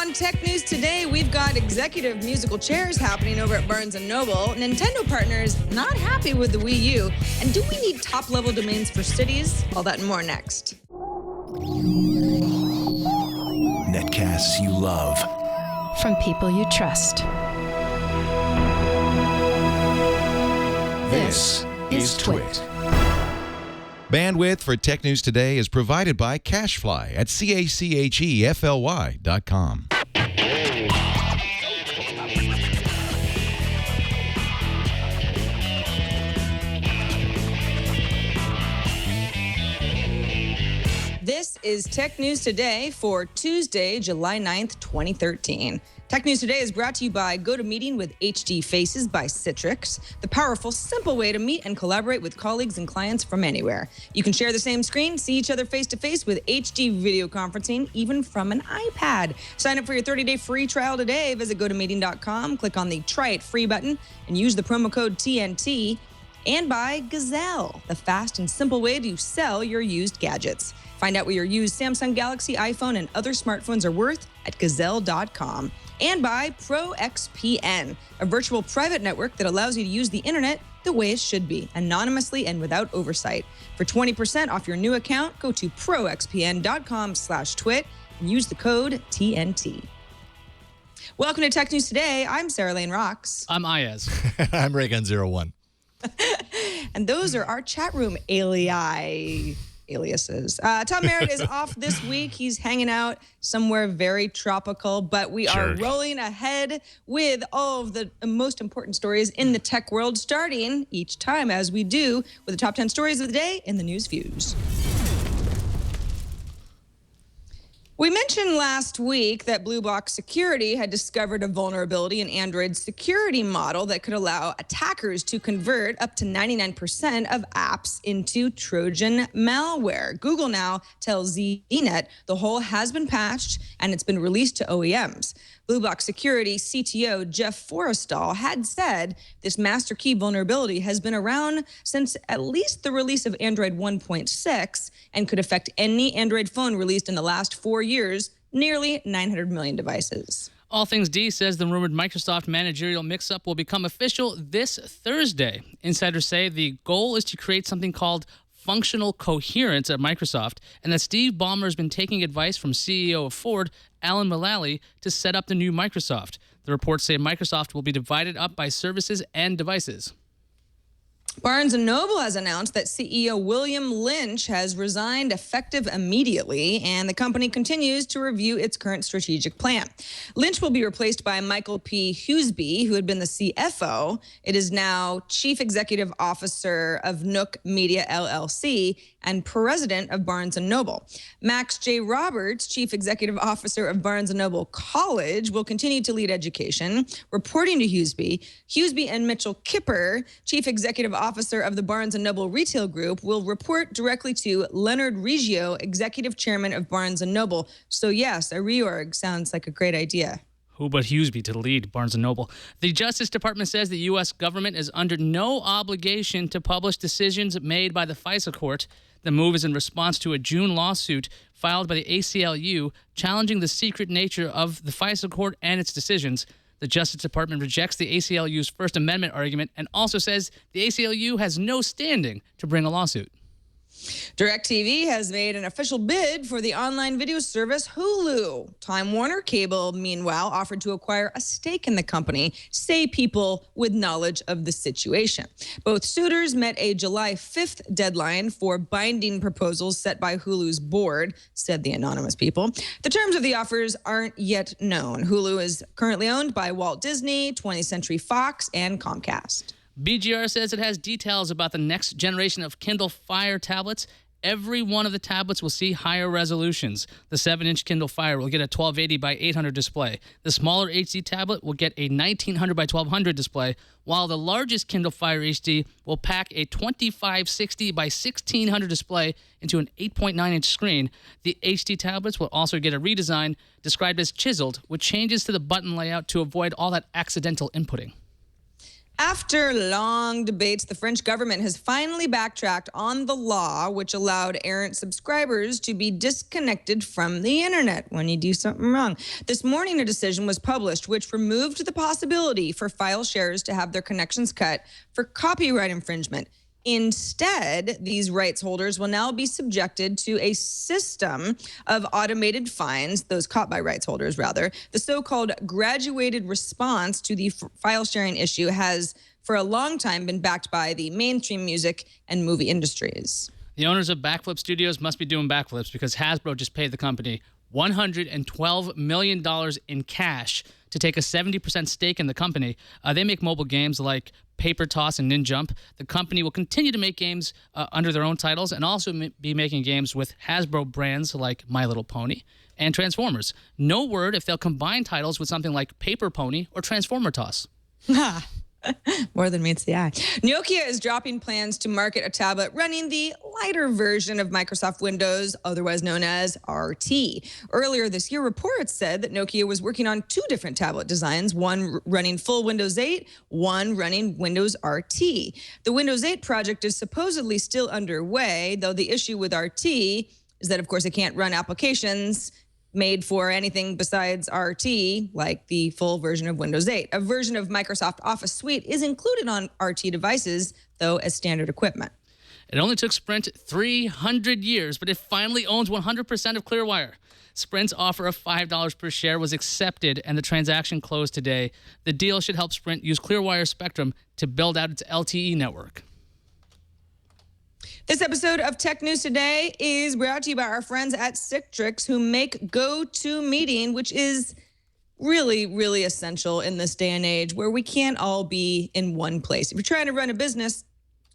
On Tech News today, we've got executive musical chairs happening over at Barnes & Noble. Nintendo partners not happy with the Wii U. And do we need top-level domains for cities? All that and more next. Netcasts you love. From people you trust. This is Twit. Bandwidth for Tech News Today is provided by CacheFly at CACHEFLY.com. This is Tech News Today for Tuesday, July 9th, 2013. Tech News Today is brought to you by GoToMeeting with HD Faces by Citrix, the powerful, simple way to meet and collaborate with colleagues and clients from anywhere. You can share the same screen, see each other face-to-face with HD video conferencing, even from an iPad. Sign up for your 30-day free trial today. Visit GoToMeeting.com, click on the Try It Free button, and use the promo code TNT. And by Gazelle, the fast and simple way to sell your used gadgets. Find out what your used Samsung Galaxy, iPhone, and other smartphones are worth at Gazelle.com. And by ProXPN, a virtual private network that allows you to use the internet the way it should be, anonymously and without oversight. For 20% off your new account, go to proxpn.com/twit and use the code TNT. Welcome to Tech News Today. I'm Sarah Lane Rocks. I'm Ayaz. I'm Raygun01. And those are our chat room aliases. Tom Merritt is off this week. He's hanging out somewhere very tropical, but we are rolling ahead with all of the most important stories in the tech world, starting each time, as we do, with the top 10 stories of the day in the News Fuse. We mentioned last week that Blue Box Security had discovered a vulnerability in Android's security model that could allow attackers to convert up to 99% of apps into Trojan malware. Google now tells ZDNet the hole has been patched and it's been released to OEMs. Blue Box Security CTO Jeff Forrestal had said this master key vulnerability has been around since at least the release of Android 1.6 and could affect any Android phone released in the last 4 years, nearly 900 million devices. All Things D says the rumored Microsoft managerial mix-up will become official this Thursday. Insiders say the goal is to create something called functional coherence at Microsoft, and that Steve Ballmer has been taking advice from CEO of Ford, Alan Mulally, to set up the new Microsoft. The reports say Microsoft will be divided up by services and devices. Barnes & Noble has announced that CEO William Lynch has resigned effective immediately, and the company continues to review its current strategic plan. Lynch will be replaced by Michael P. Huseby, who had been the CFO. It is now Chief Executive Officer of Nook Media LLC and President of Barnes & Noble. Max J. Roberts, Chief Executive Officer of Barnes & Noble College, will continue to lead education, reporting to Huseby. Huseby and Mitchell Kipper, Chief Executive Officer of the Barnes & Noble Retail Group, will report directly to Leonard Riggio, Executive Chairman of Barnes & Noble. So yes, a reorg sounds like a great idea. Who but Huseby to lead Barnes & Noble? The Justice Department says the U.S. government is under no obligation to publish decisions made by the FISA court. The move is in response to a June lawsuit filed by the ACLU challenging the secret nature of the FISA court and its decisions. The Justice Department rejects the ACLU's First Amendment argument and also says the ACLU has no standing to bring a lawsuit. DirecTV has made an official bid for the online video service Hulu. Time Warner Cable, meanwhile, offered to acquire a stake in the company, say people with knowledge of the situation. Both suitors met a July 5th deadline for binding proposals set by Hulu's board, said the anonymous people. The terms of the offers aren't yet known. Hulu is currently owned by Walt Disney, 20th Century Fox, and Comcast. BGR says it has details about the next generation of Kindle Fire tablets. Every one of the tablets will see higher resolutions. The 7-inch Kindle Fire will get a 1280 by 800 display. The smaller HD tablet will get a 1900 by 1200 display, while the largest Kindle Fire HD will pack a 2560 by 1600 display into an 8.9-inch screen. The HD tablets will also get a redesign described as chiseled, with changes to the button layout to avoid all that accidental inputting. After long debates, the French government has finally backtracked on the law which allowed errant subscribers to be disconnected from the internet when you do something wrong. This morning, a decision was published which removed the possibility for file sharers to have their connections cut for copyright infringement. Instead, these rights holders will now be subjected to a system of automated fines, those caught by rights holders, rather. The so-called graduated response to the file sharing issue has, for a long time, been backed by the mainstream music and movie industries. The owners of Backflip Studios must be doing backflips because Hasbro just paid the company $112 million in cash to take a 70% stake in the company. They make mobile games like Paper Toss and Ninjump. The company will continue to make games under their own titles and also be making games with Hasbro brands like My Little Pony and Transformers. No word if they'll combine titles with something like Paper Pony or Transformer Toss. More than meets the eye. Nokia is dropping plans to market a tablet running the lighter version of Microsoft Windows, otherwise known as RT. Earlier this year, reports said that Nokia was working on 2 different tablet designs, one running full Windows 8, one running Windows RT. The Windows 8 project is supposedly still underway, though the issue with RT is that, of course, it can't run applications made for anything besides RT, like the full version of Windows 8. A version of Microsoft Office Suite is included on RT devices, though, as standard equipment. It only took Sprint 300 years, but it finally owns 100% of Clearwire. Sprint's offer of $5 per share was accepted, and the transaction closed today. The deal should help Sprint use Clearwire Spectrum to build out its LTE network. This episode of Tech News Today is brought to you by our friends at Citrix, who make GoToMeeting, which is really, really essential in this day and age where we can't all be in one place. If you're trying to run a business,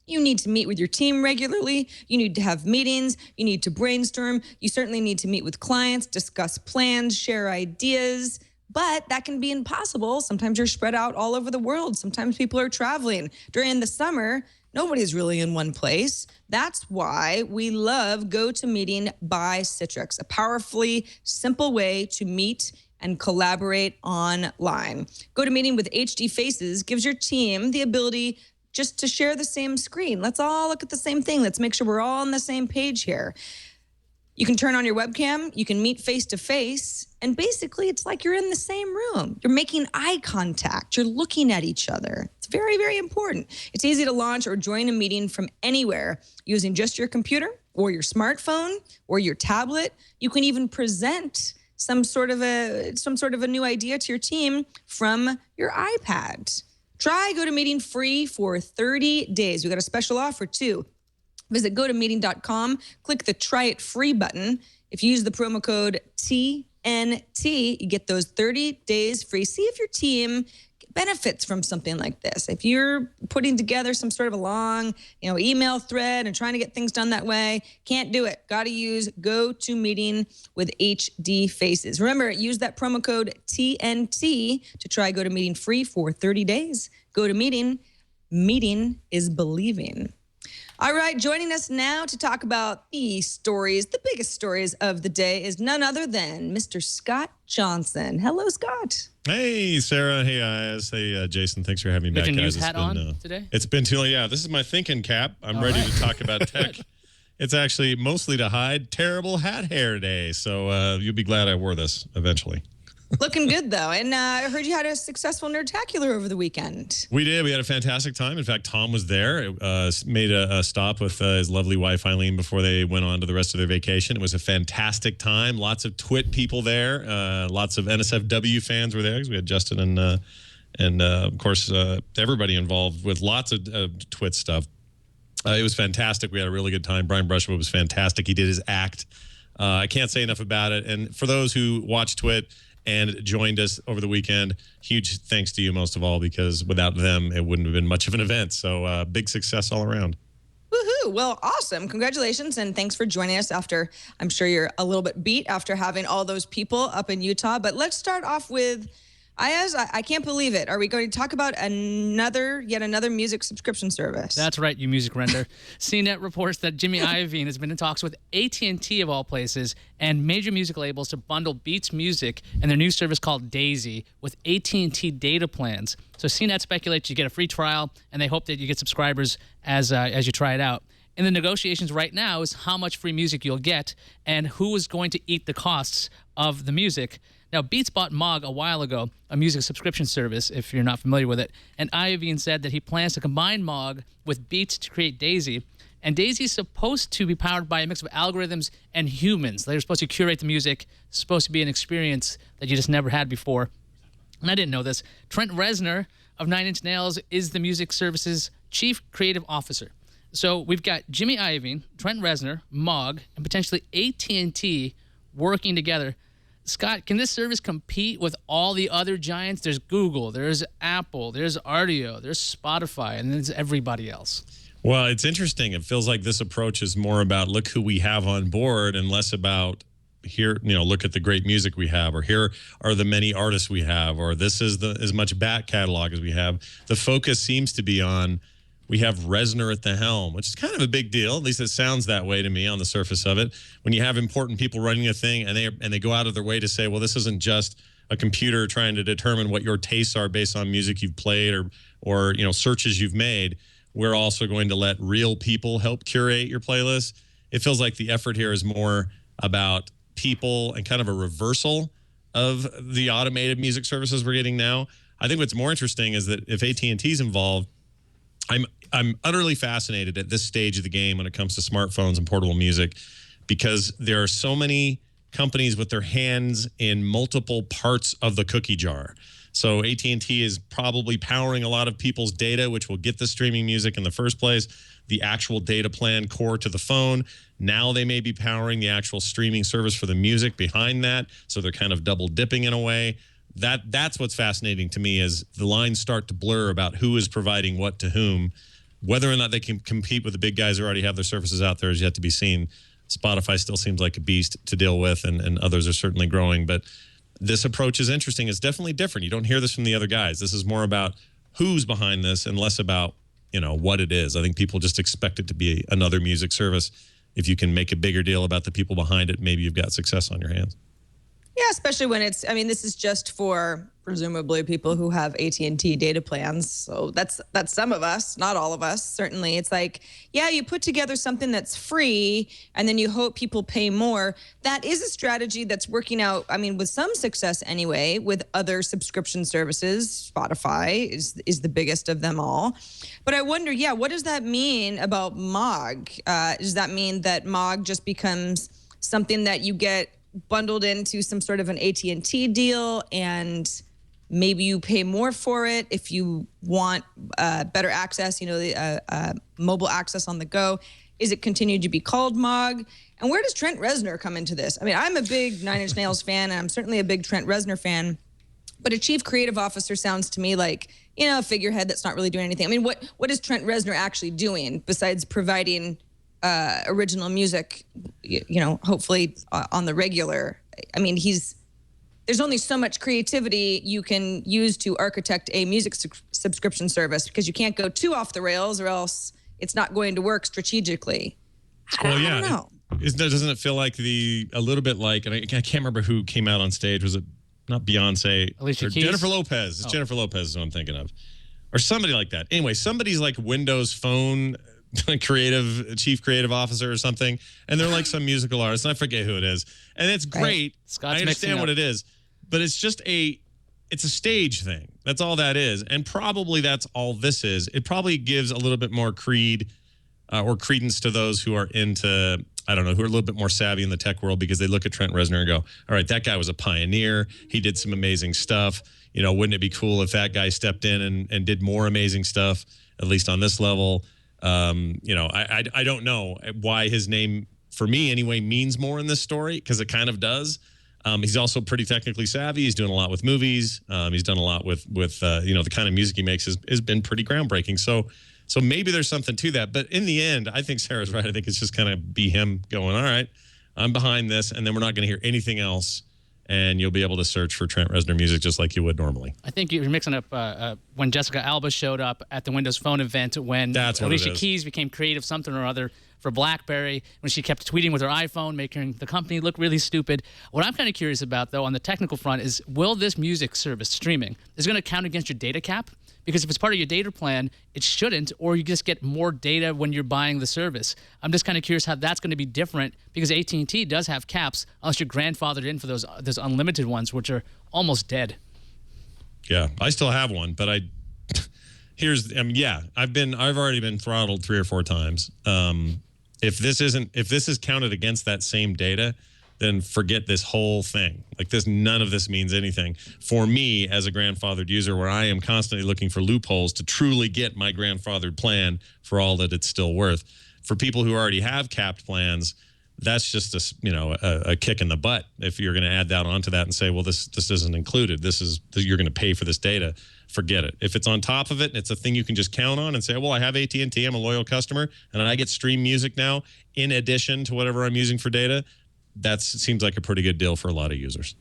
you need to meet with your team regularly. You need to have meetings. You need to brainstorm. You certainly need to meet with clients, discuss plans, share ideas. But that can be impossible. Sometimes you're spread out all over the world. Sometimes people are traveling. During the summer, nobody's really in one place. That's why we love GoToMeeting by Citrix, a powerfully simple way to meet and collaborate online. GoToMeeting with HD Faces gives your team the ability just to share the same screen. Let's all look at the same thing. Let's make sure we're all on the same page here. You can turn on your webcam, you can meet face-to-face, and basically it's like you're in the same room. You're making eye contact, you're looking at each other. It's very, very important. It's easy to launch or join a meeting from anywhere using just your computer or your smartphone or your tablet. You can even present some sort of a new idea to your team from your iPad. Try GoToMeeting free for 30 days. We got a special offer too. Visit GoToMeeting.com, click the Try It Free button. If you use the promo code TNT, you get those 30 days free. See if your team benefits from something like this. If you're putting together some sort of a long, email thread and trying to get things done that way, can't do it. Got to use GoToMeeting with HD Faces. Remember, use that promo code TNT to try GoToMeeting free for 30 days. GoToMeeting, meeting is believing. All right, joining us now to talk about the biggest stories of the day is none other than Mr. Scott Johnson. Hello, Scott. Hey, Sarah. Hey, Jason. Thanks for having me back, With your guys. news hat on today? It's been too long. Yeah, this is my thinking cap. I'm ready to talk about tech. It's actually mostly to hide terrible hat hair day. So you'll be glad I wore this eventually. Looking good, though. And I heard you had a successful Nerdtacular over the weekend. We did. We had a fantastic time. In fact, Tom was there. Made a stop with his lovely wife, Eileen, before they went on to the rest of their vacation. It was a fantastic time. Lots of Twit people there. Lots of NSFW fans were there because we had Justin and of course, everybody involved with lots of Twit stuff. It was fantastic. We had a really good time. Brian Brushwood was fantastic. He did his act. I can't say enough about it. And for those who watch Twit and joined us over the weekend, huge thanks to you most of all, because without them, it wouldn't have been much of an event. So big success all around. Woohoo! Well, awesome. Congratulations, and thanks for joining us after, I'm sure you're a little bit beat after having all those people up in Utah. But let's start off with I can't believe it. Are we going to talk about yet another music subscription service? That's right, you music render. CNET reports that Jimmy Iovine has been in talks with AT&T of all places and major music labels to bundle Beats Music and their new service called Daisy with AT&T data plans. So CNET speculates you get a free trial, and they hope that you get subscribers as you try it out. In the negotiations right now is how much free music you'll get and who is going to eat the costs of the music. Now, Beats bought Mog a while ago, a music subscription service, if you're not familiar with it, and Iovine said that he plans to combine Mog with Beats to create Daisy. And Daisy is supposed to be powered by a mix of algorithms and humans. They're supposed to curate the music, supposed to be an experience that you just never had before. And I didn't know this. Trent Reznor of Nine Inch Nails is the music service's chief creative officer. So we've got Jimmy Iovine, Trent Reznor, Mog, and potentially AT&T working together. Scott, can this service compete with all the other giants? There's Google, there's Apple, there's Rdio, there's Spotify, and there's everybody else. Well, it's interesting. It feels like this approach is more about look who we have on board and less about here, look at the great music we have, or here are the many artists we have, or this is as much back catalog as we have. The focus seems to be on we have Reznor at the helm, which is kind of a big deal. At least it sounds that way to me on the surface of it. When you have important people running a thing and they go out of their way to say, well, this isn't just a computer trying to determine what your tastes are based on music you've played or searches you've made. We're also going to let real people help curate your playlist. It feels like the effort here is more about people and kind of a reversal of the automated music services we're getting now. I think what's more interesting is that if AT&T is involved, I'm utterly fascinated at this stage of the game when it comes to smartphones and portable music, because there are so many companies with their hands in multiple parts of the cookie jar. So AT&T is probably powering a lot of people's data, which will get the streaming music in the first place, the actual data plan core to the phone. Now they may be powering the actual streaming service for the music behind that. So they're kind of double dipping in a way. That's what's fascinating to me, is the lines start to blur about who is providing what to whom. Whether or not they can compete with the big guys who already have their services out there is yet to be seen. Spotify still seems like a beast to deal with, and others are certainly growing. But this approach is interesting. It's definitely different. You don't hear this from the other guys. This is more about who's behind this and less about what it is. I think people just expect it to be another music service. If you can make a bigger deal about the people behind it, maybe you've got success on your hands. Yeah, especially when this is just for presumably people who have AT&T data plans. So that's some of us, not all of us. Certainly, it's like, yeah, you put together something that's free and then you hope people pay more. That is a strategy that's working out, with some success anyway, with other subscription services. Spotify is the biggest of them all. But I wonder, what does that mean about Mog? Does that mean that Mog just becomes something that you get bundled into some sort of an AT&T deal, and maybe you pay more for it if you want better access, mobile access on the go? Is it continued to be called Mog? And where does Trent Reznor come into this? I'm a big Nine Inch Nails fan, and I'm certainly a big Trent Reznor fan, but a chief creative officer sounds to me like, a figurehead that's not really doing anything. What is Trent Reznor actually doing besides providing original music, hopefully on the regular? There's only so much creativity you can use to architect a music subscription service, because you can't go too off the rails or else it's not going to work strategically. I don't know. Doesn't it feel like a little bit like, and I can't remember who came out on stage. Was it not Beyonce? Alicia or Keys? Jennifer Lopez. It's Jennifer Lopez is what I'm thinking of. Or somebody like that. Anyway, somebody's like Windows Phone chief creative officer or something, and they're like some musical artist, and I forget who it is, and it's great. Scott's I understand what it is, but it's just it's a stage thing. That's all that is, and probably that's all this is. It probably gives a little bit more creed or credence to those who are into, who are a little bit more savvy in the tech world, because they look at Trent Reznor and go, all right, that guy was a pioneer. He did some amazing stuff. Wouldn't it be cool if that guy stepped in and did more amazing stuff, at least on this level? I don't know why his name, for me anyway, means more in this story, because it kind of does. He's also pretty technically savvy. He's doing a lot with movies. He's done a lot with the kind of music he makes has been pretty groundbreaking. So maybe there's something to that. But in the end, I think Sarah's right. I think it's just kind of be him going, all right, I'm behind this, and then we're not going to hear anything else and you'll be able to search for Trent Reznor music just like you would normally. I think you're mixing up when Jessica Alba showed up at the Windows Phone event when That's what Alicia it is. Keys became creative something or other for BlackBerry, when she kept tweeting with her iPhone, making the company look really stupid. What I'm kind of curious about, though, on the technical front is, will this music service, streaming, is going to count against your data cap? Because if it's part of your data plan, it shouldn't, or you just get more data when you're buying the service. I'm just kind of curious how that's going to be different, because AT&T does have caps, unless you're grandfathered in for those unlimited ones, which are almost dead. Yeah, I still have one, but I've already been throttled 3 or 4 times. If this is counted against that same data, then forget this whole thing. Like none of this means anything for me as a grandfathered user, where I am constantly looking for loopholes to truly get my grandfathered plan for all that it's still worth. For people who already have capped plans, that's just a kick in the butt. If you're going to add that onto that and say, well, this isn't included, you're going to pay for this data. Forget it. If it's on top of it and it's a thing you can just count on and say, well, I have AT&T, I'm a loyal customer, and I get stream music now in addition to whatever I'm using for data, that seems like a pretty good deal for a lot of users.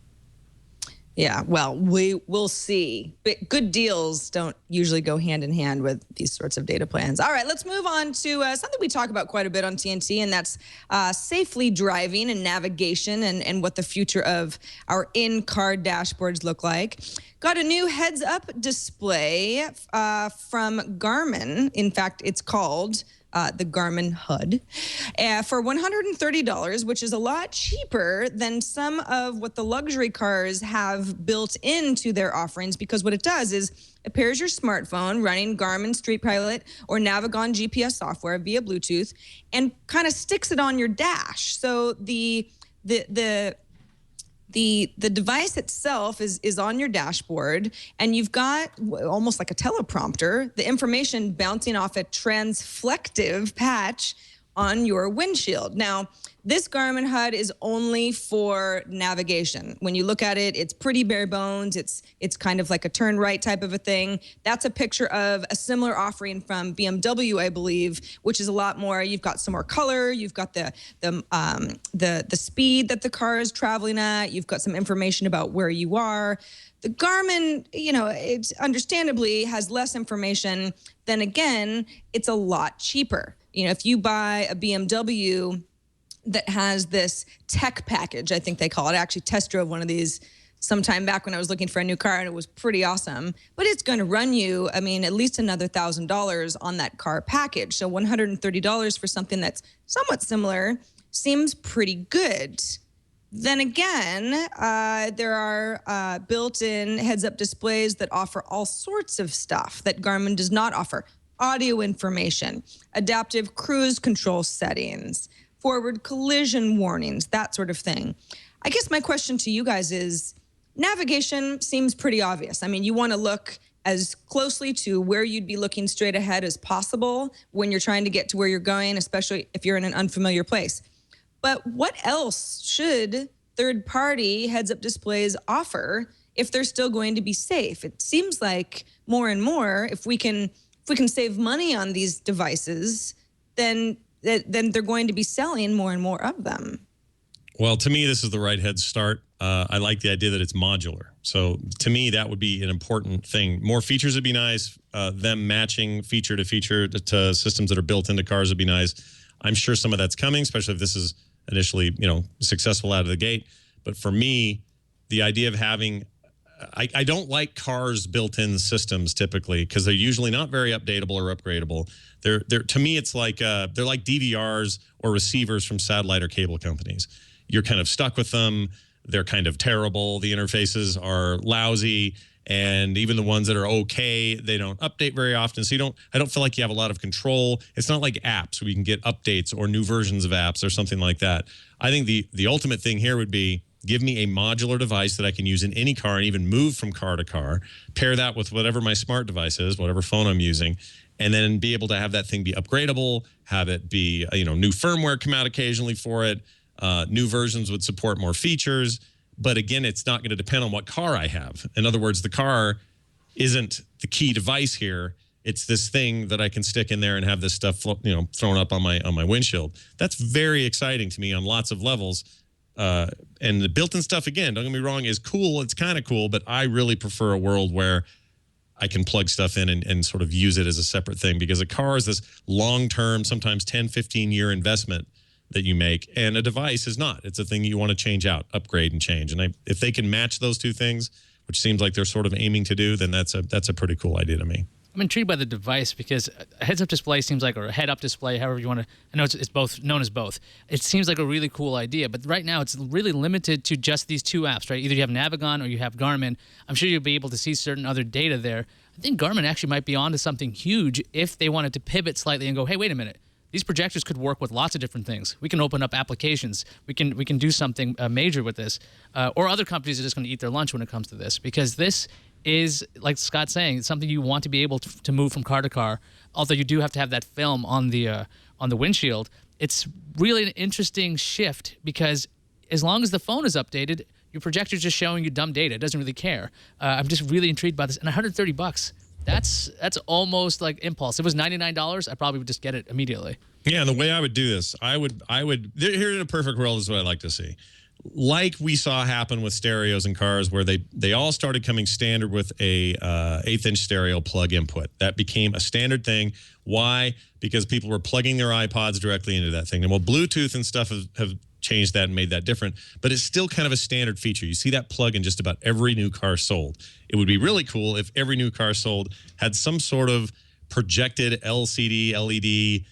Yeah, well, we'll see. But good deals don't usually go hand in hand with these sorts of data plans. All right, let's move on to something we talk about quite a bit on TNT, and that's safely driving and navigation and what the future of our in-car dashboards look like. Got a new heads-up display from Garmin. In fact, it's called the Garmin HUD, for $130, which is a lot cheaper than some of what the luxury cars have built into their offerings, because what it does is it pairs your smartphone running Garmin Street Pilot or Navigon GPS software via Bluetooth and kind of sticks it on your dash. So the device itself is on your dashboard, and you've got almost like a teleprompter, the information bouncing off a transflective patch on your windshield. Now, this Garmin HUD is only for navigation. When you look at it, it's pretty bare bones. It's kind of like a turn right type of a thing. That's a picture of a similar offering from BMW, I believe, which is a lot more. You've got some more color. You've got the speed that the car is traveling at. You've got some information about where you are. The Garmin, it understandably has less information. Then again, it's a lot cheaper. If you buy a BMW that has this tech package, I think they call it. I actually test drove one of these sometime back when I was looking for a new car, and it was pretty awesome. But it's going to run you, at least another $1,000 on that car package. So $130 for something that's somewhat similar seems pretty good. Then again, there are built-in heads-up displays that offer all sorts of stuff that Garmin does not offer. Audio information, adaptive cruise control settings, forward collision warnings, that sort of thing. I guess my question to you guys is, navigation seems pretty obvious. You want to look as closely to where you'd be looking straight ahead as possible when you're trying to get to where you're going, especially if you're in an unfamiliar place. But what else should third-party heads-up displays offer if they're still going to be safe? It seems like more and more, if we can save money on these devices, then they're going to be selling more and more of them. Well, to me, this is the right head start. I like the idea that it's modular. So to me, that would be an important thing. More features would be nice. Them matching feature to feature to systems that are built into cars would be nice. I'm sure some of that's coming, especially if this is initially, successful out of the gate. But for me, the idea of having, I don't like cars built-in systems typically, because they're usually not very updatable or upgradable. They're to me, it's like they're like DVRs or receivers from satellite or cable companies. You're kind of stuck with them. They're kind of terrible. The interfaces are lousy, and even the ones that are okay, they don't update very often. So I don't feel like you have a lot of control. It's not like apps where you can get updates or new versions of apps or something like that. I think the ultimate thing here would be, give me a modular device that I can use in any car and even move from car to car, pair that with whatever my smart device is, whatever phone I'm using, and then be able to have that thing be upgradable, have it be, new firmware come out occasionally for it. New versions would support more features. But again, it's not going to depend on what car I have. In other words, the car isn't the key device here. It's this thing that I can stick in there and have this stuff, thrown up on my windshield. That's very exciting to me on lots of levels. And the built-in stuff, again, don't get me wrong, is cool. It's kind of cool, but I really prefer a world where I can plug stuff in and sort of use it as a separate thing, because a car is this long-term, sometimes 10, 15-year investment that you make, and a device is not. It's a thing you want to change out, upgrade, and change. And if they can match those two things, which seems like they're sort of aiming to do, then that's a pretty cool idea to me. I'm intrigued by the device because a heads-up display seems like, or a head-up display, however you want to. I know it's both known as both. It seems like a really cool idea, but right now it's really limited to just these two apps, right? Either you have Navigon or you have Garmin. I'm sure you'll be able to see certain other data there. I think Garmin actually might be onto something huge if they wanted to pivot slightly and go, hey, wait a minute. These projectors could work with lots of different things. We can open up applications. We can do something major with this. Or other companies are just going to eat their lunch when it comes to this, because this is, like Scott's saying, it's something you want to be able to move from car to car. Although you do have to have that film on the windshield. It's really an interesting shift, because as long as the phone is updated, your projector's just showing you dumb data. It doesn't really care. I'm just really intrigued by this. And $130, that's almost like impulse. If it was $99, I probably would just get it immediately. Yeah, and the way I would do this, I would here in a perfect world is what I like to see. Like we saw happen with stereos in cars, where they all started coming standard with a 1/8-inch stereo plug input. That became a standard thing. Why? Because people were plugging their iPods directly into that thing. And well, Bluetooth and stuff have changed that and made that different, but it's still kind of a standard feature. You see that plug in just about every new car sold. It would be really cool if every new car sold had some sort of projected LCD, LED,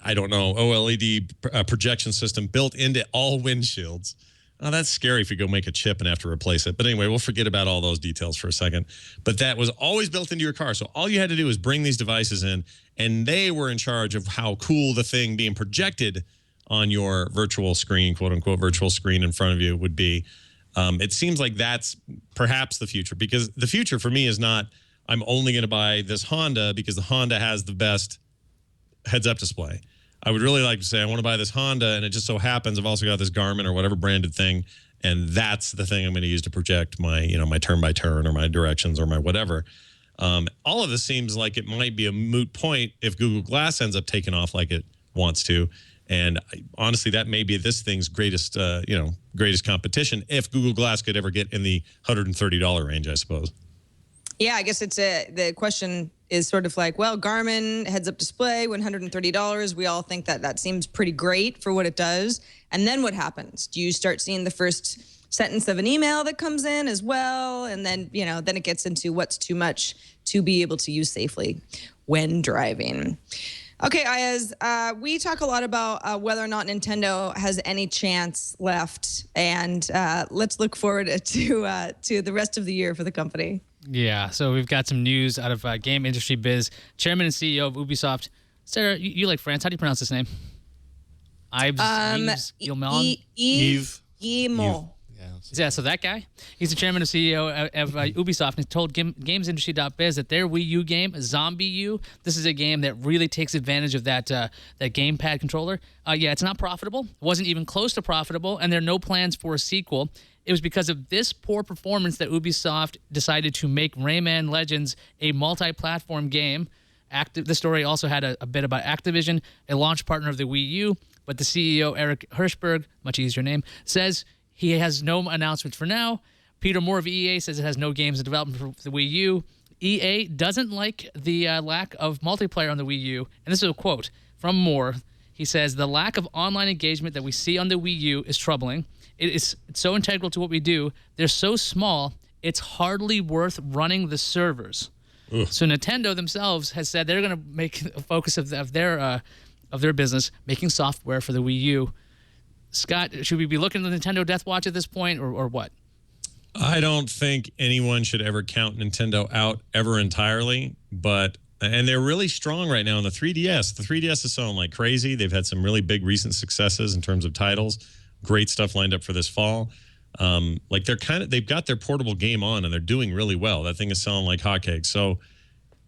I don't know, OLED projection system built into all windshields. Oh, that's scary if you go make a chip and have to replace it. But anyway, we'll forget about all those details for a second. But that was always built into your car. So all you had to do was bring these devices in, and they were in charge of how cool the thing being projected on your virtual screen, quote unquote, virtual screen in front of you would be. It seems like that's perhaps the future, because the future for me is not, I'm only going to buy this Honda because the Honda has the best heads-up display. I would really like to say I want to buy this Honda, and it just so happens I've also got this Garmin or whatever branded thing, and that's the thing I'm going to use to project my, my turn-by-turn or my directions or my whatever. All of this seems like it might be a moot point if Google Glass ends up taking off like it wants to. And honestly, that may be this thing's greatest, greatest competition, if Google Glass could ever get in the $130 range, I suppose. Yeah, I guess the question is sort of like, well, Garmin heads-up display, $130. We all think that seems pretty great for what it does. And then what happens? Do you start seeing the first sentence of an email that comes in as well? And then, then it gets into what's too much to be able to use safely when driving. Okay, Ayaz, we talk a lot about whether or not Nintendo has any chance left, and let's look forward to the rest of the year for the company. Yeah, so we've got some news out of Game Industry Biz. Chairman and CEO of Ubisoft. Sarah, you like France. How do you pronounce his name? Yves Guillemot. Yeah, so that guy, he's the chairman and CEO of Ubisoft, and he told GamesIndustry.biz that their Wii U game, Zombie U, this is a game that really takes advantage of that gamepad controller. It's not profitable. It wasn't even close to profitable, and there are no plans for a sequel. It was because of this poor performance that Ubisoft decided to make Rayman Legends a multi-platform game. The story also had a bit about Activision, a launch partner of the Wii U, but the CEO, Eric Hirschberg, much easier name, says he has no announcements for now. Peter Moore of EA says it has no games in development for the Wii U. EA doesn't like the lack of multiplayer on the Wii U. And this is a quote from Moore. He says, "The lack of online engagement that we see on the Wii U is troubling. It's so integral to what we do. They're so small, it's hardly worth running the servers." Ugh. So Nintendo themselves has said they're going to make a focus of their business making software for the Wii U. Scott, should we be looking at the Nintendo Death Watch at this point, or what? I don't think anyone should ever count Nintendo out ever entirely, and they're really strong right now in the 3DS. The 3DS is selling like crazy. They've had some really big recent successes in terms of titles. Great stuff lined up for this fall. They've got their portable game on, and they're doing really well. That thing is selling like hotcakes. So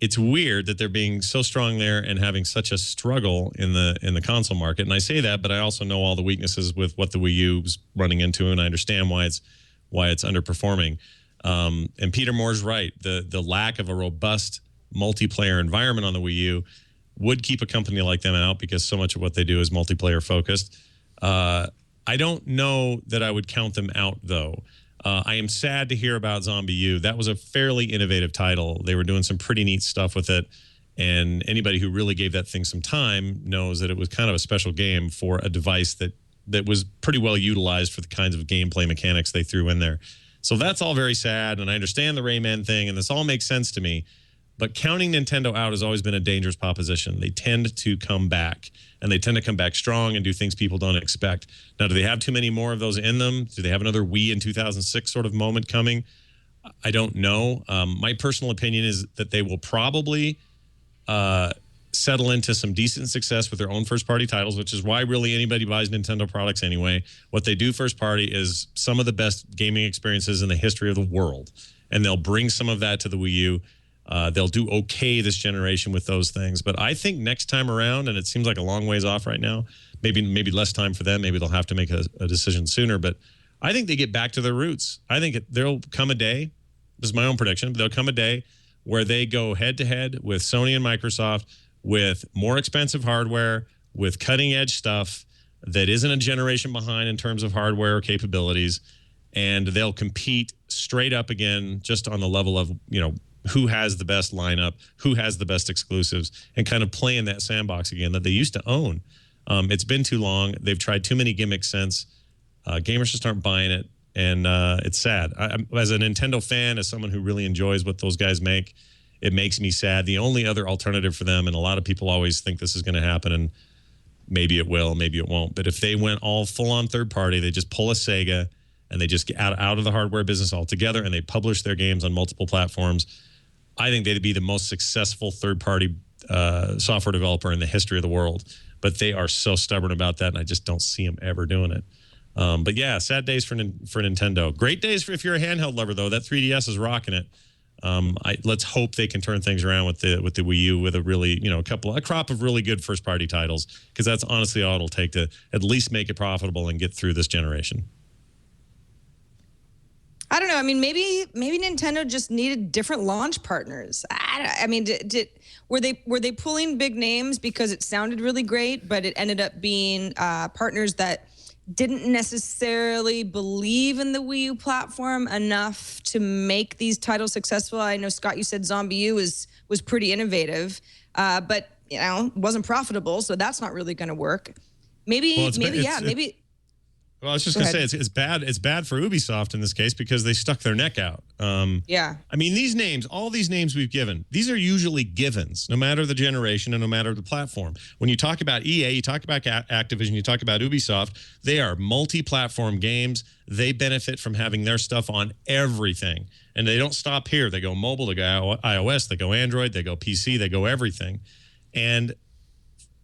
it's weird that they're being so strong there and having such a struggle in the console market. And I say that, but I also know all the weaknesses with what the Wii U's running into, and I understand why it's underperforming. And Peter Moore's right. The lack of a robust multiplayer environment on the Wii U would keep a company like them out, because so much of what they do is multiplayer focused. I don't know that I would count them out, though. I am sad to hear about Zombie U. That was a fairly innovative title. They were doing some pretty neat stuff with it. And anybody who really gave that thing some time knows that it was kind of a special game for a device that was pretty well utilized for the kinds of gameplay mechanics they threw in there. So that's all very sad. And I understand the Rayman thing, and this all makes sense to me. But counting Nintendo out has always been a dangerous proposition. They tend to come back, and they tend to come back strong and do things people don't expect. Now, do they have too many more of those in them? Do they have another Wii in 2006 sort of moment coming? I don't know. My personal opinion is that they will probably settle into some decent success with their own first-party titles, which is why really anybody buys Nintendo products anyway. What they do first-party is some of the best gaming experiences in the history of the world, and they'll bring some of that to the Wii U. They'll do okay this generation with those things. But I think next time around, and it seems like a long ways off right now, maybe less time for them. Maybe they'll have to make a decision sooner. But I think they get back to their roots. I think there'll come a day, this is my own prediction, but there'll come a day where they go head-to-head with Sony and Microsoft with more expensive hardware, with cutting-edge stuff that isn't a generation behind in terms of hardware or capabilities, and they'll compete straight up again just on the level of, who has the best lineup, who has the best exclusives, and kind of play in that sandbox again that they used to own. It's been too long. They've tried too many gimmicks since. Gamers just aren't buying it, and it's sad. As a Nintendo fan, as someone who really enjoys what those guys make, it makes me sad. The only other alternative for them, and a lot of people always think this is going to happen, and maybe it will, maybe it won't, but if they went all full-on third-party, they just pull a Sega, and they just get out of the hardware business altogether, and they publish their games on multiple platforms, I think they'd be the most successful third-party software developer in the history of the world. But they are so stubborn about that, and I just don't see them ever doing it. But yeah, sad days for Nintendo. Great days if you're a handheld lover, though. That 3DS is rocking it. Let's hope they can turn things around with the Wii U with a really, a crop of really good first-party titles, because that's honestly all it'll take to at least make it profitable and get through this generation. I don't know. I mean, maybe Nintendo just needed different launch partners. Were they pulling big names because it sounded really great, but it ended up being partners that didn't necessarily believe in the Wii U platform enough to make these titles successful? I know, Scott, you said Zombie U was pretty innovative, but wasn't profitable, so that's not really going to work. Maybe. Well, I was just going to say it's bad. It's bad for Ubisoft in this case because they stuck their neck out. Yeah. I mean, these names, all these names we've given, these are usually givens, no matter the generation and no matter the platform. When you talk about EA, you talk about Activision, you talk about Ubisoft, they are multi-platform games. They benefit from having their stuff on everything. And they don't stop here. They go mobile, they go iOS, they go Android, they go PC, they go everything. And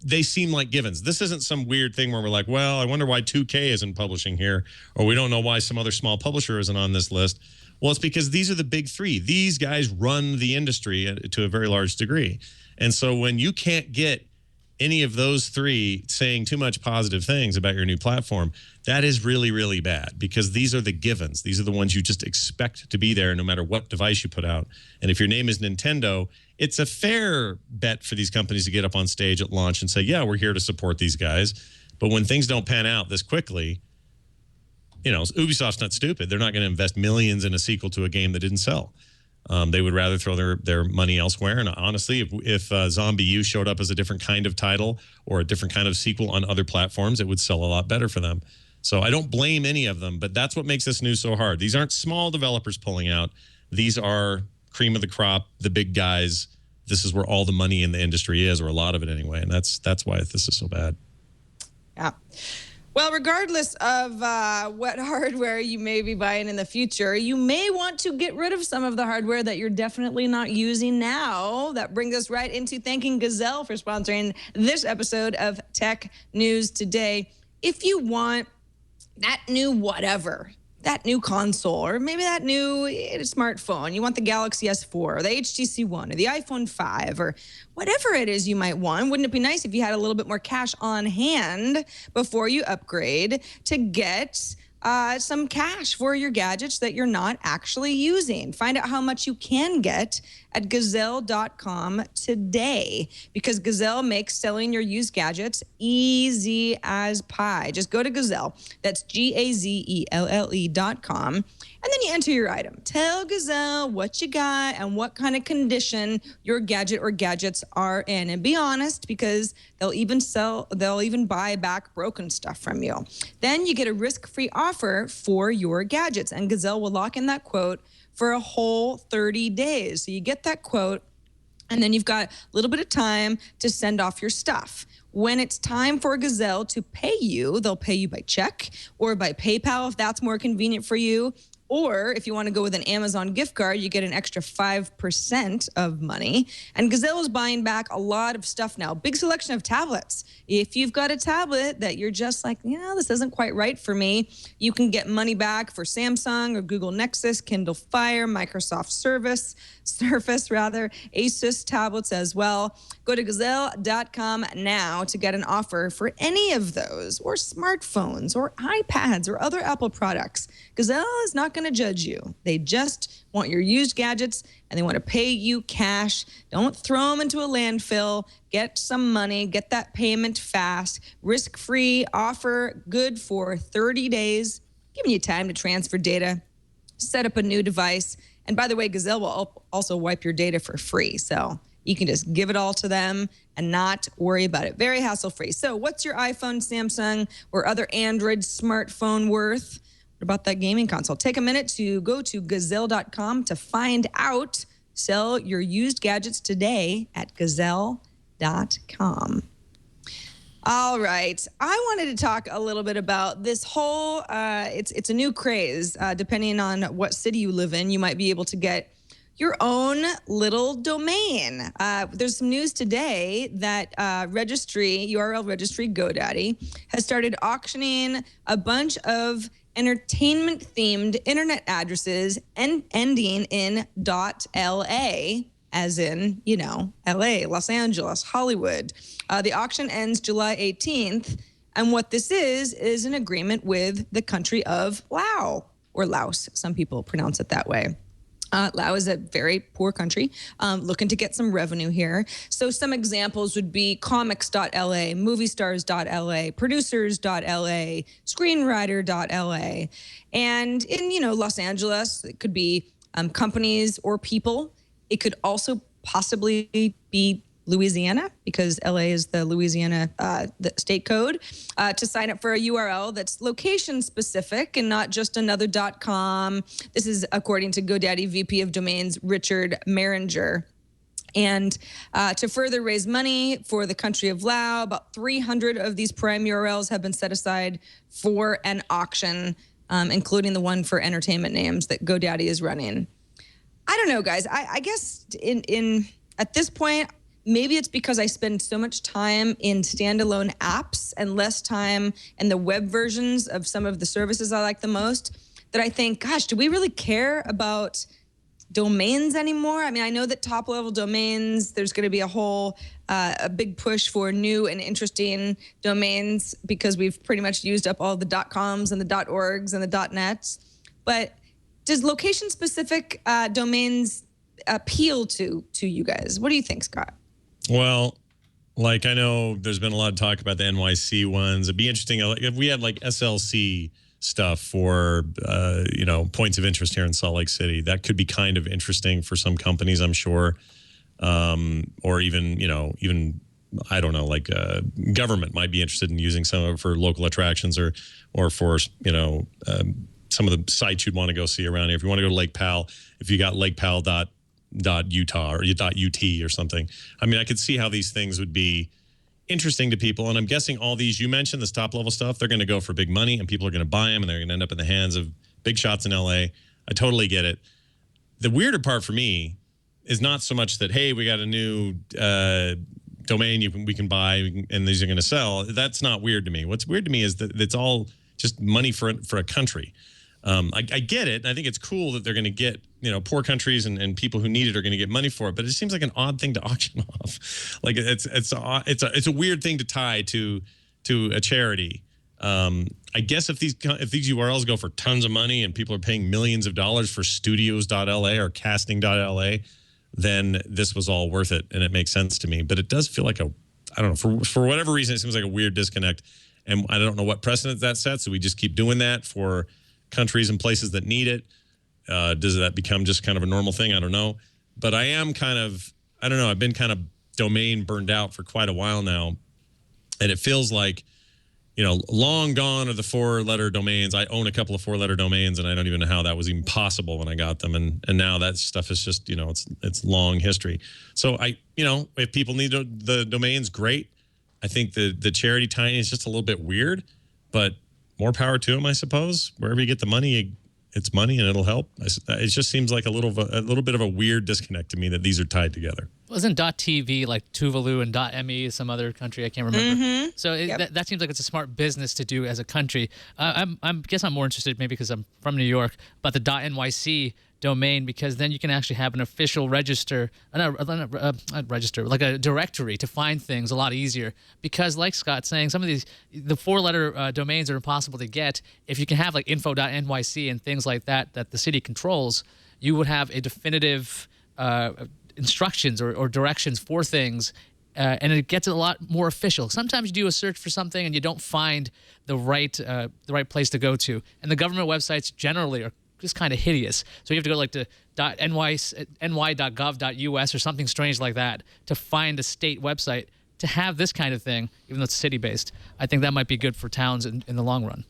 they seem like givens. This isn't some weird thing where we're like, well, I wonder why 2K isn't publishing here, or we don't know why some other small publisher isn't on this list. Well, it's because these are the big three. These guys run the industry to a very large degree. And so when you can't get any of those three saying too much positive things about your new platform, that is really, really bad, because these are the givens. These are the ones you just expect to be there no matter what device you put out. And if your name is Nintendo, it's a fair bet for these companies to get up on stage at launch and say, yeah, we're here to support these guys. But when things don't pan out this quickly, Ubisoft's not stupid. They're not going to invest millions in a sequel to a game that didn't sell. They would rather throw their money elsewhere. And honestly, if Zombie U showed up as a different kind of title or a different kind of sequel on other platforms, it would sell a lot better for them. So I don't blame any of them, but that's what makes this news so hard. These aren't small developers pulling out. These are cream of the crop, the big guys. This is where all the money in the industry is, or a lot of it anyway. And that's why this is so bad. Yeah. Well, regardless of what hardware you may be buying in the future, you may want to get rid of some of the hardware that you're definitely not using now. That brings us right into thanking Gazelle for sponsoring this episode of Tech News Today. If you want that new whatever, that new console, or maybe that new smartphone, you want the Galaxy S4 or the HTC One or the iPhone 5 or whatever it is you might want, wouldn't it be nice if you had a little bit more cash on hand before you upgrade to get some cash for your gadgets that you're not actually using. Find out how much you can get at Gazelle.com today, because Gazelle makes selling your used gadgets easy as pie. Just go to Gazelle. That's GAZELLE.com. And then you enter your item. Tell Gazelle what you got and what kind of condition your gadget or gadgets are in. And be honest, because they'll even buy back broken stuff from you. Then you get a risk-free offer for your gadgets, and Gazelle will lock in that quote for a whole 30 days. So you get that quote, and then you've got a little bit of time to send off your stuff. When it's time for Gazelle to pay you, they'll pay you by check or by PayPal if that's more convenient for you. Or if you want to go with an Amazon gift card, you get an extra 5% of money. And Gazelle is buying back a lot of stuff now. Big selection of tablets. If you've got a tablet that you're just like, this isn't quite right for me, you can get money back for Samsung or Google Nexus, Kindle Fire, Microsoft Surface, Asus tablets as well. Go to Gazelle.com now to get an offer for any of those, or smartphones, or iPads, or other Apple products. Gazelle is not going to judge you. They just want your used gadgets, and they want to pay you cash. Don't throw them into a landfill. Get some money. Get that payment fast. Risk-free offer, good for 30 days, giving you time to transfer data, set up a new device. And by the way, Gazelle will also wipe your data for free. So you can just give it all to them and not worry about it. Very hassle-free. So what's your iPhone, Samsung, or other Android smartphone worth? What about that gaming console? Take a minute to go to Gazelle.com to find out. Sell your used gadgets today at Gazelle.com. All right. I wanted to talk a little bit about this whole, it's a new craze. Depending on what city you live in, you might be able to get your own little domain. There's some news today that URL registry GoDaddy has started auctioning a bunch of entertainment-themed internet addresses ending in .la, as in, LA, Los Angeles, Hollywood. The auction ends July 18th, and what this is an agreement with the country of Laos, or Laos. Some people pronounce it that way. Laos is a very poor country, looking to get some revenue here. So some examples would be comics.la, moviestars.la, producers.la, screenwriter.la. And in, Los Angeles, it could be companies or people. It could also possibly be Louisiana, because LA is the Louisiana the state code, to sign up for a URL that's location specific and not just another .com. This is according to GoDaddy VP of Domains, Richard Maringer. And to further raise money for the country of Laos, about 300 of these prime URLs have been set aside for an auction, including the one for entertainment names that GoDaddy is running. I don't know, guys. I guess at this point, maybe it's because I spend so much time in standalone apps and less time in the web versions of some of the services I like the most, that I think, gosh, do we really care about domains anymore? I mean, I know that top-level domains, there's going to be a big push for new and interesting domains, because we've pretty much used up all the .coms and the .orgs and the .nets. But does location-specific domains appeal to you guys? What do you think, Scott? Well, I know there's been a lot of talk about the NYC ones. It'd be interesting if we had SLC stuff for, points of interest here in Salt Lake City. That could be kind of interesting for some companies, I'm sure. Or even, I don't know, government might be interested in using some of it for local attractions or for, some of the sites you'd want to go see around here. If you want to go to Lake Powell, if you got lakepowell.utah or .ut or something. I mean, I could see how these things would be interesting to people. And I'm guessing all these you mentioned, this top level stuff, they're going to go for big money and people are going to buy them and they're going to end up in the hands of big shots in LA. I totally get it. The weirder part for me is not so much that, hey, we got a new domain we can buy and these are going to sell. That's not weird to me. What's weird to me is that it's all just money for a country. I get it. I think it's cool that they're going to get, poor countries and people who need it are going to get money for it. But it seems like an odd thing to auction off. It's a weird thing to tie to a charity. I guess if these URLs go for tons of money and people are paying millions of dollars for studios.la or casting.la, then this was all worth it, and it makes sense to me. But it does feel like I don't know, for whatever reason, it seems like a weird disconnect. And I don't know what precedent that sets. So we just keep doing that for countries and places that need it. Does that become just kind of a normal thing? I don't know. But I am I don't know, I've been kind of domain burned out for quite a while now. And it feels like, long gone are the 4-letter domains. I own a couple of 4-letter domains, and I don't even know how that was even possible when I got them. And now that stuff is just, it's long history. So if people need the domains, great. I think the charity tiny is just a little bit weird, but more power to them, I suppose. Wherever you get the money, it's money and it'll help. It just seems like a little bit of a weird disconnect to me that these are tied together. Wasn't .tv like Tuvalu and .me some other country? I can't remember. Mm-hmm. So that seems like it's a smart business to do as a country. I guess I'm more interested, maybe because I'm from New York, about the .nyc domain, because then you can actually have an official register, not register, like a directory to find things a lot easier. Because like Scott's saying, some of the 4-letter domains are impossible to get. If you can have like info.nyc and things like that the city controls, you would have a definitive instructions or directions for things, and it gets a lot more official. Sometimes you do a search for something and you don't find the right place to go to, and the government websites generally are just kind of hideous. So you have to go like to ny.gov.us or something strange like that to find a state website to have this kind of thing, even though it's city-based. I think that might be good for towns in the long run.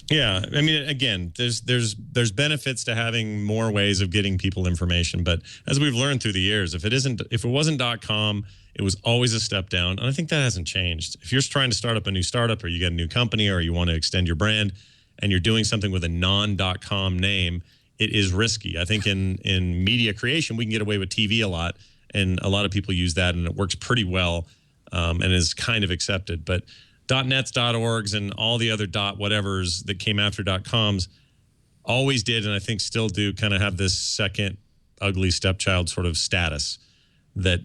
Yeah, I mean, again, there's benefits to having more ways of getting people information, but as we've learned through the years, if it wasn't .com, it was always a step down, and I think that hasn't changed. If you're trying to start up a new startup, or you get a new company, or you want to extend your brand, and you're doing something with a non.com name, it is risky. I think in media creation, we can get away with TV a lot, and a lot of people use that, and it works pretty well, and is kind of accepted. But .nets, .orgs, and all the other .whatevers that came after .coms always did, and I think still do, kind of have this second ugly stepchild sort of status that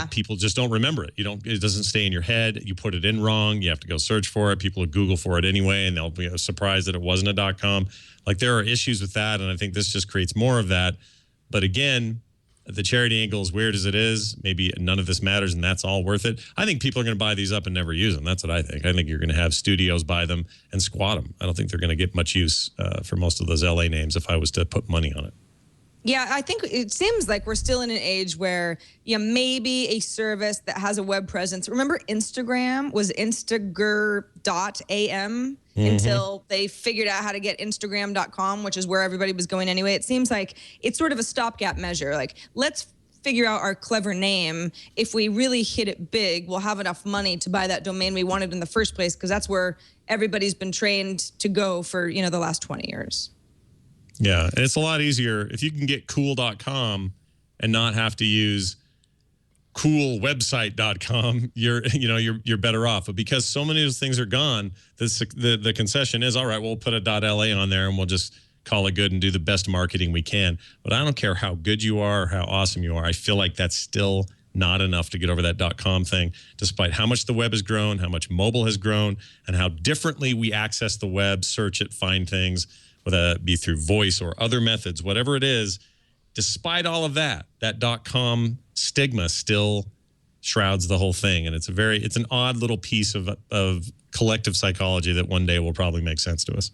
people just don't remember it. It doesn't stay in your head. You put it in wrong. You have to go search for it. People will Google for it anyway, and they'll be surprised that it wasn't a .com. Like, there are issues with that, and I think this just creates more of that. But again, the charity angle, as weird as it is, maybe none of this matters, and that's all worth it. I think people are going to buy these up and never use them. That's what I think. I think you're going to have studios buy them and squat them. I don't think they're going to get much use for most of those LA names if I was to put money on it. Yeah, I think it seems like we're still in an age where, maybe a service that has a web presence. Remember Instagram was Instagram.am until they figured out how to get Instagram.com, which is where everybody was going anyway. It seems like it's sort of a stopgap measure. Like, let's figure out our clever name. If we really hit it big, we'll have enough money to buy that domain we wanted in the first place, because that's where everybody's been trained to go for, the last 20 years. Yeah, and it's a lot easier if you can get cool.com and not have to use coolwebsite.com. You're better off. But because so many of those things are gone, the concession is, all right, we'll put a .la on there and we'll just call it good and do the best marketing we can. But I don't care how good you are or how awesome you are. I feel like that's still not enough to get over that .com thing, despite how much the web has grown, how much mobile has grown, and how differently we access the web, search it, find things, whether that be through voice or other methods, whatever it is. Despite all of that .com stigma still shrouds the whole thing, and it's an odd little piece of collective psychology that one day will probably make sense to us.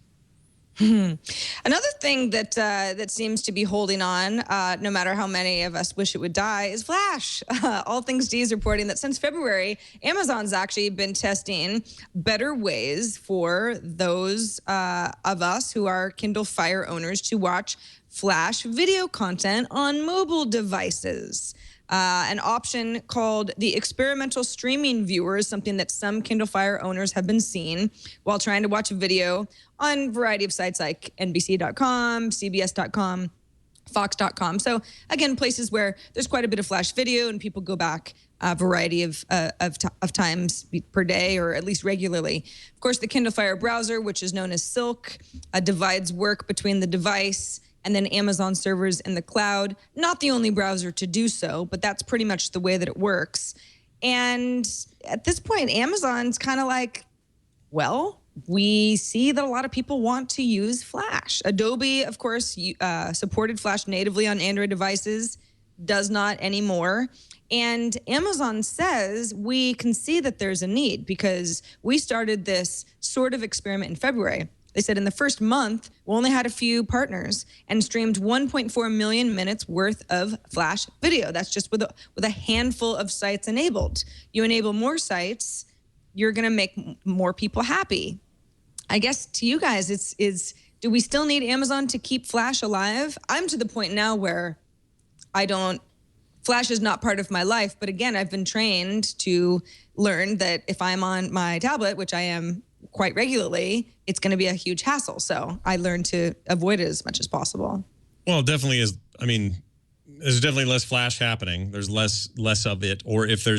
Another thing that seems to be holding on, no matter how many of us wish it would die, is Flash. All Things D is reporting that since February, Amazon's actually been testing better ways for those of us who are Kindle Fire owners to watch Flash video content on mobile devices. An option called the experimental streaming viewer is something that some Kindle Fire owners have been seeing while trying to watch a video on a variety of sites like NBC.com, CBS.com, Fox.com. So again, places where there's quite a bit of Flash video and people go back a variety of times per day, or at least regularly. Of course, the Kindle Fire browser, which is known as Silk, divides work between the device and then Amazon servers in the cloud. Not the only browser to do so, but that's pretty much the way that it works. And at this point, Amazon's kind of like, well, we see that a lot of people want to use Flash. Adobe, of course, supported Flash natively on Android devices, does not anymore. And Amazon says we can see that there's a need because we started this sort of experiment in February. They said in the first month, we only had a few partners and streamed 1.4 million minutes worth of Flash video. That's just with a handful of sites enabled. You enable more sites, you're going to make more people happy. I guess to you guys, do we still need Amazon to keep Flash alive? I'm to the point now where Flash is not part of my life. But again, I've been trained to learn that if I'm on my tablet, which I am quite regularly, it's going to be a huge hassle. So I learned to avoid it as much as possible. Well, it definitely is. I mean, there's definitely less Flash happening. There's less of it. Or if there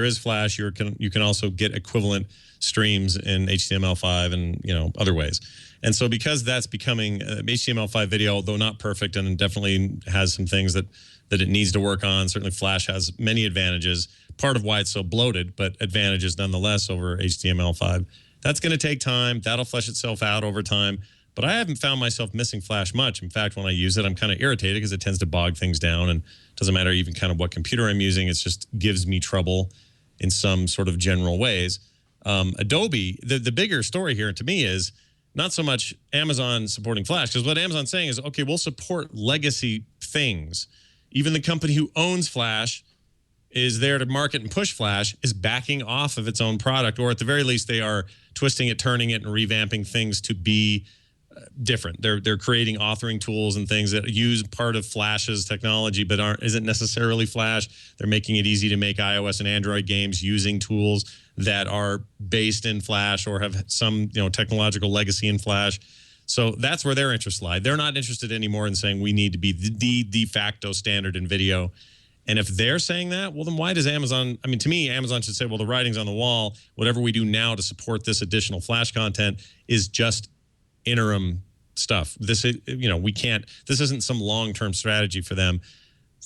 is Flash, you can also get equivalent streams in HTML5 and other ways. And so because that's becoming HTML5 video, though not perfect and definitely has some things that it needs to work on. Certainly Flash has many advantages. Part of why it's so bloated, but advantages nonetheless over HTML5. That's going to take time. That'll flesh itself out over time. But I haven't found myself missing Flash much. In fact, when I use it, I'm kind of irritated because it tends to bog things down, and it doesn't matter even kind of what computer I'm using. It just gives me trouble in some sort of general ways. Adobe, the bigger story here to me is not so much Amazon supporting Flash, because what Amazon's saying is, okay, we'll support legacy things. Even the company who owns Flash is there to market and push Flash is backing off of its own product, or at the very least, they are twisting it, turning it, and revamping things to be different. They're creating authoring tools and things that use part of Flash's technology, but isn't necessarily Flash. They're making it easy to make iOS and Android games using tools that are based in Flash or have some technological legacy in Flash. So that's where their interests lie. They're not interested anymore in saying we need to be the de facto standard in video. And if they're saying that, well, then why does Amazon, to me, Amazon should say, well, the writing's on the wall. Whatever we do now to support this additional Flash content is just interim stuff. This is, this isn't some long-term strategy for them.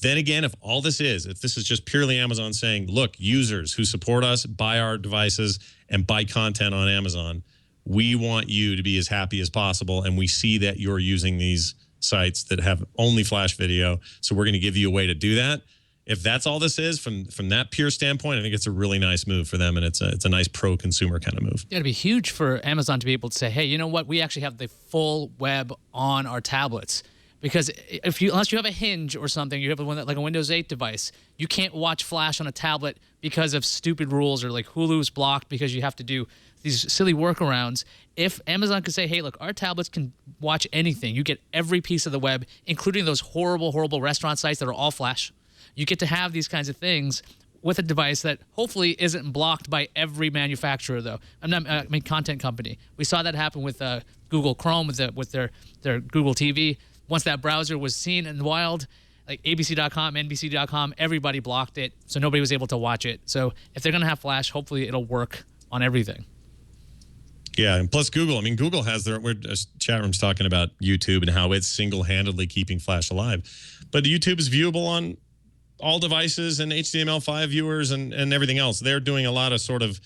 Then again, if this is just purely Amazon saying, look, users who support us, buy our devices and buy content on Amazon, we want you to be as happy as possible. And we see that you're using these sites that have only Flash video. So we're going to give you a way to do that. If that's all this is from that pure standpoint, I think it's a really nice move for them, and it's a nice pro-consumer kind of move. Yeah, it'd be huge for Amazon to be able to say, hey, you know what? We actually have the full web on our tablets. Because unless you have a Hinge or something, you have one like a Windows 8 device, you can't watch Flash on a tablet because of stupid rules, or like Hulu's blocked because you have to do these silly workarounds. If Amazon could say, hey, look, our tablets can watch anything. You get every piece of the web, including those horrible, horrible restaurant sites that are all Flash. You get to have these kinds of things with a device that hopefully isn't blocked by every manufacturer, though. Content company. We saw that happen with Google Chrome with their Google TV. Once that browser was seen in the wild, like ABC.com, NBC.com, everybody blocked it, so nobody was able to watch it. So if they're going to have Flash, hopefully it'll work on everything. Yeah, and plus Google. Google has chat room's talking about YouTube and how it's single-handedly keeping Flash alive. But YouTube is viewable on all devices and HTML5 viewers and everything else. They're doing a lot of sort of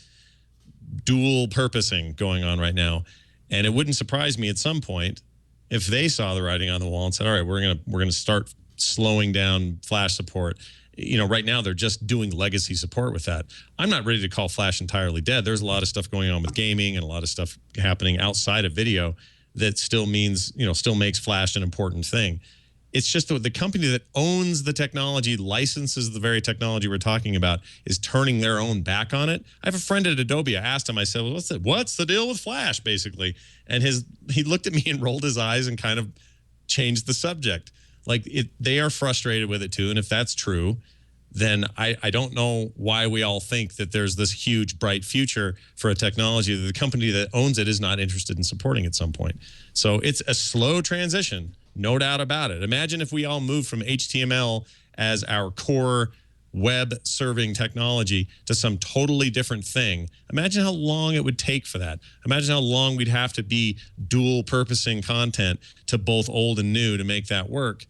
dual purposing going on right now. And it wouldn't surprise me at some point if they saw the writing on the wall and said, all right, we're gonna start slowing down Flash support. Right now they're just doing legacy support with that. I'm not ready to call Flash entirely dead. There's a lot of stuff going on with gaming and a lot of stuff happening outside of video that still makes Flash an important thing. It's just the company that owns the technology, licenses the very technology we're talking about, is turning their own back on it. I have a friend at Adobe. I asked him, I said, well, what's the deal with Flash, basically? And he looked at me and rolled his eyes and kind of changed the subject. They are frustrated with it too. And if that's true, then I don't know why we all think that there's this huge, bright future for a technology that the company that owns it is not interested in supporting at some point. So it's a slow transition. No doubt about it. Imagine if we all moved from HTML as our core web serving technology to some totally different thing. Imagine how long it would take for that. Imagine how long we'd have to be dual purposing content to both old and new to make that work.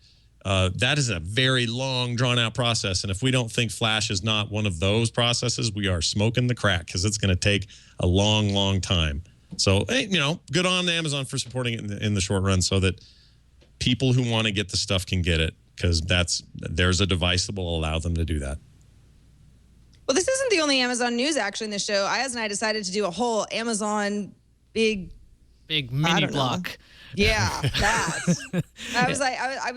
That is a very long, drawn out process. And if we don't think Flash is not one of those processes, we are smoking the crack, because it's going to take a long, long time. So, hey, good on Amazon for supporting it in the short run so that people who want to get the stuff can get it, because there's a device that will allow them to do that. Well, this isn't the only Amazon news actually in the show. Ayaz and I decided to do a whole Amazon big mini block. Yeah, that. I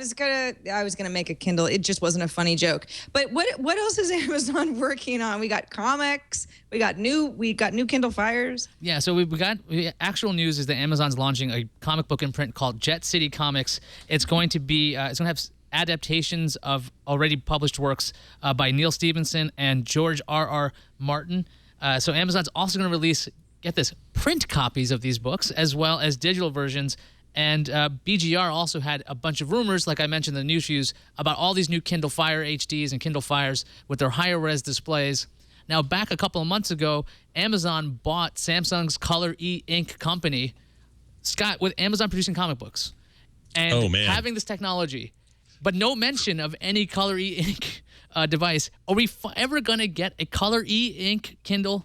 was gonna make a Kindle. It just wasn't a funny joke. But what else is Amazon working on? We got comics. We got new Kindle Fires. Yeah, so we got actual news is that Amazon's launching a comic book imprint called Jet City Comics. It's going to be it's going to have adaptations of already published works by Neil Stephenson and George R.R. Martin. So Amazon's also going to release, get this, print copies of these books as well as digital versions. And BGR also had a bunch of rumors, like I mentioned in the news fuse, about all these new Kindle Fire HDs and Kindle Fires with their higher res displays. Now, back a couple of months ago, Amazon bought Samsung's Color E-Ink company, Scott, with Amazon producing comic books. And having this technology, but no mention of any Color E-Ink device. Are we ever going to get a Color E-Ink Kindle?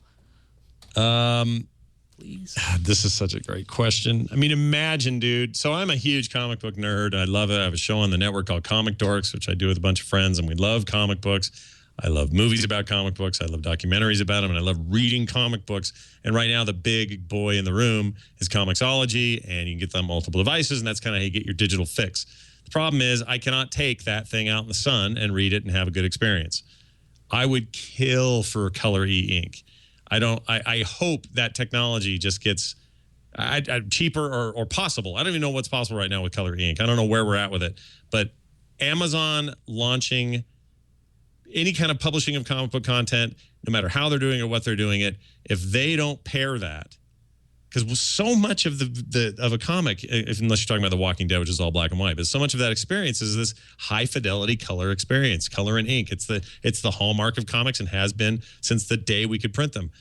Please. This is such a great question. I mean, imagine, dude. So I'm a huge comic book nerd. I love it. I have a show on the network called Comic Dorks, which I do with a bunch of friends, and we love comic books. I love movies about comic books. I love documentaries about them, and I love reading comic books. And right now, the big boy in the room is Comixology, and you can get them on multiple devices, and that's kind of how you get your digital fix. The problem is I cannot take that thing out in the sun and read it and have a good experience. I would kill for Color E-Ink. I hope that technology just gets cheaper or possible. I don't even know what's possible right now with Color E-Ink. I don't know where we're at with it. But Amazon launching any kind of publishing of comic book content, no matter how they're doing it or what they're doing it, if they don't pair that, because so much of of a comic, unless you're talking about The Walking Dead, which is all black and white, but so much of that experience is this high fidelity color experience, color and ink. It's the hallmark of comics and has been since the day we could print them.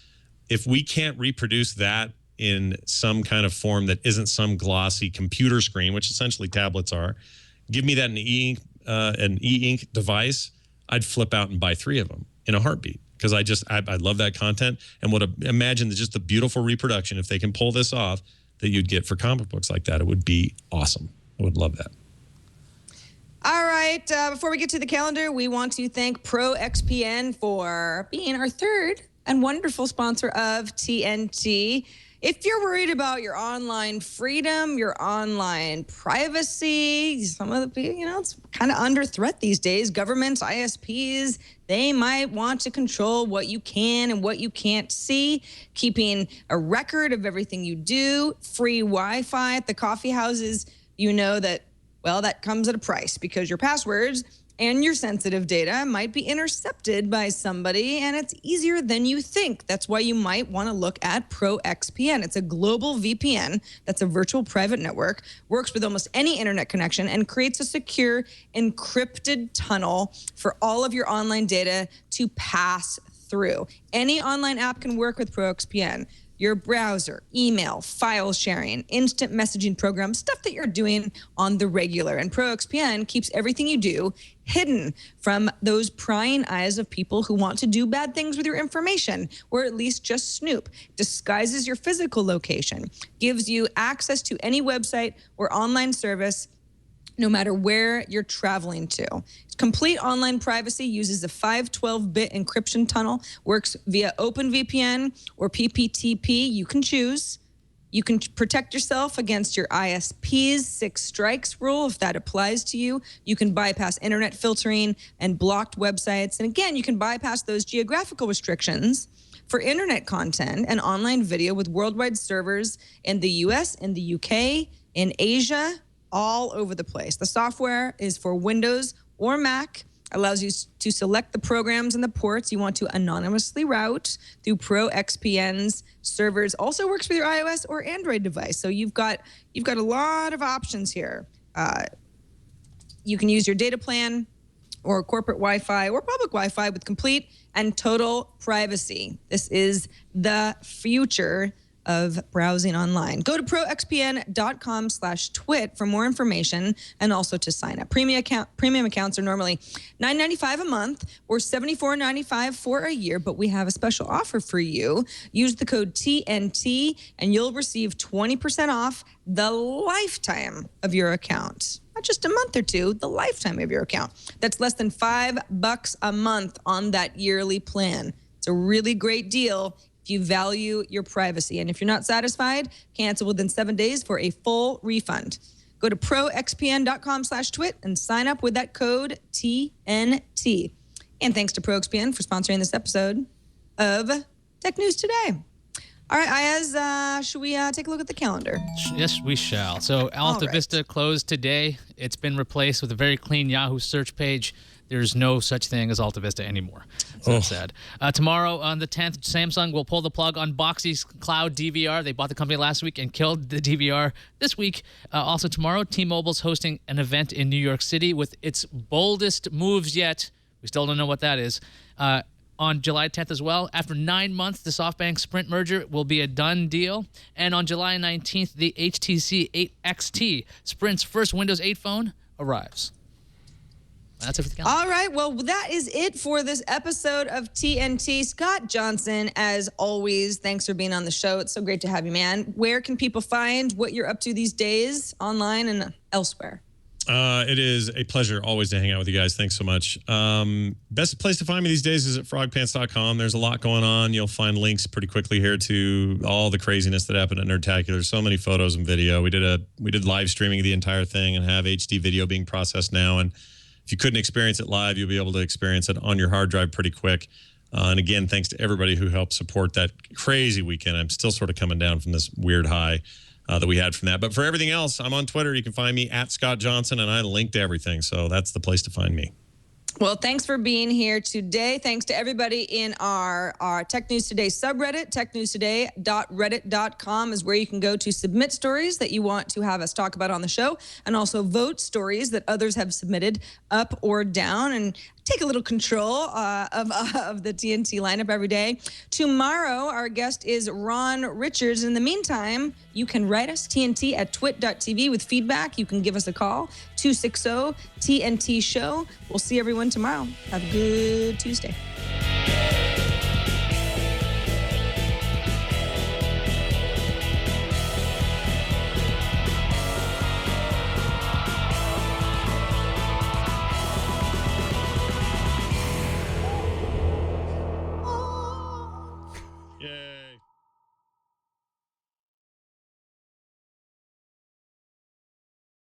If we can't reproduce that in some kind of form that isn't some glossy computer screen, which essentially tablets are, give me that in an e-ink device, I'd flip out and buy 3 of them in a heartbeat. Because I love that content and would imagine just the beautiful reproduction, if they can pull this off, that you'd get for comic books like that. It would be awesome. I would love that. All right. Before we get to the calendar, we want to thank ProXPN for being our third and wonderful sponsor of TNT. If you're worried about your online freedom, your online privacy, some of the, it's kind of under threat these days. Governments, ISPs, they might want to control what you can and what you can't see, keeping a record of everything you do, free Wi-Fi at the coffee houses. You know that, well, that comes at a price because your passwords and your sensitive data might be intercepted by somebody, and it's easier than you think. That's why you might want to look at ProXPN. It's a global VPN that's a virtual private network, works with almost any internet connection, and creates a secure encrypted tunnel for all of your online data to pass through. Any online app can work with ProXPN. Your browser, email, file sharing, instant messaging program, stuff that you're doing on the regular. And ProXPN keeps everything you do hidden from those prying eyes of people who want to do bad things with your information, or at least just snoop. Disguises your physical location, gives you access to any website or online service, no matter where you're traveling to. Complete online privacy, uses a 512-bit encryption tunnel, works via OpenVPN or PPTP. You can choose. You can protect yourself against your ISP's 6 strikes rule if that applies to you. You can bypass internet filtering and blocked websites. And again, you can bypass those geographical restrictions for internet content and online video with worldwide servers in the US, in the UK, in Asia, all over the place. The software is for Windows or Mac, allows you to select the programs and the ports you want to anonymously route through ProXPN's servers. Also works with your iOS or Android device. So you've got a lot of options here. You can use your data plan or corporate Wi-Fi or public Wi-Fi with complete and total privacy. This is the future of browsing online. Go to proxpn.com/twit for more information and also to sign up. Premium accounts are normally $9.95 a month or $74.95 for a year, but we have a special offer for you. Use the code TNT and you'll receive 20% off the lifetime of your account. Not just a month or two, the lifetime of your account. That's less than $5 a month on that yearly plan. It's a really great deal if you value your privacy. And if you're not satisfied, cancel within 7 days for a full refund. Go to proxpn.com/twit and sign up with that code TNT. And thanks to ProXPN for sponsoring this episode of Tech News Today. All right, Ayaz, should we take a look at the calendar? Yes, we shall. So Alta Vista closed today. It's been replaced with a very clean Yahoo search page. There's no such thing as Alta Vista anymore. So sad. Tomorrow on the 10th, Samsung will pull the plug on Boxy's cloud DVR. They bought the company last week and killed the DVR this week. Also tomorrow, T-Mobile's hosting an event in New York City with its boldest moves yet. We still don't know what that is. On July 10th as well. After 9 months, the SoftBank-Sprint merger will be a done deal. And on July 19th, the HTC 8XT, Sprint's first Windows 8 phone, arrives. That's it for the calendar. All right, well, that is it for this episode of TNT. Scott Johnson, as always, thanks for being on the show. It's so great to have you, man. Where can people find what you're up to these days, online and elsewhere? It is a pleasure always to hang out with you guys. Thanks so much. Best place to find me these days is at frogpants.com. There's a lot going on. You'll find links pretty quickly here to all the craziness that happened at Nerdtacular. So many photos and video. We did live streaming of the entire thing and have HD video being processed now. And if you couldn't experience it live, you'll be able to experience it on your hard drive pretty quick. And again, thanks to everybody who helped support that crazy weekend. I'm still sort of coming down from this weird high that we had from that. But for everything else, I'm on Twitter. You can find me at Scott Johnson, and I link to everything. So that's the place to find me. Well, thanks for being here today. Thanks to everybody in our Tech News Today subreddit. technewstoday.reddit.com is where you can go to submit stories that you want to have us talk about on the show, and also vote stories that others have submitted up or down, and take a little control of the TNT lineup every day. Tomorrow, our guest is Ron Richards. In the meantime, you can write us, TNT at twit.tv with feedback. You can give us a call, 260-TNT-SHOW. We'll see everyone tomorrow. Have a good Tuesday.